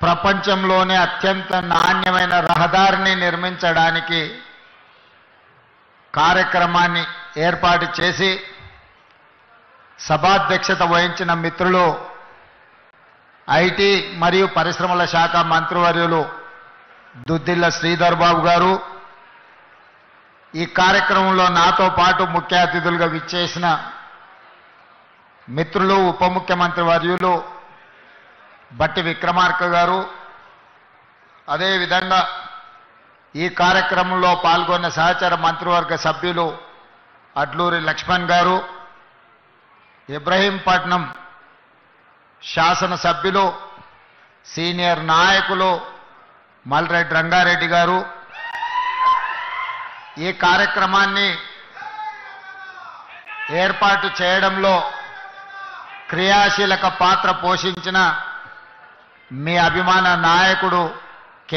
ప్రపంచంలోనే అత్యంత నాణ్యమైన రహదారిని నిర్మించడానికి కార్యక్రమాన్ని ఏర్పాటు చేసి సభాధ్యక్షత వహించిన మిత్రులు ఐటీ మరియు పరిశ్రమల శాఖ మంత్రివర్యులు దుద్దిల్ల శ్రీధర్ బాబు గారు, ఈ కార్యక్రమంలో నాతో పాటు ముఖ్య అతిథులుగా విచ్చేసిన మిత్రులు ఉప ముఖ్యమంత్రి వర్యులు బట్టి విక్రమార్క గారు, అదేవిధంగా ఈ కార్యక్రమంలో పాల్గొన్న సహచర మంత్రివర్గ సభ్యులు అడ్లూరి లక్ష్మణ్ గారు, ఇబ్రహీంపట్నం శాసనసభ్యులు సీనియర్ నాయకులు మల్రెడ్డి రంగారెడ్డి గారు, ఈ కార్యక్రమాన్ని ఏర్పాటు చేయడంలో క్రియాశీలక పాత్ర పోషించిన మీ అభిమాన నాయకుడు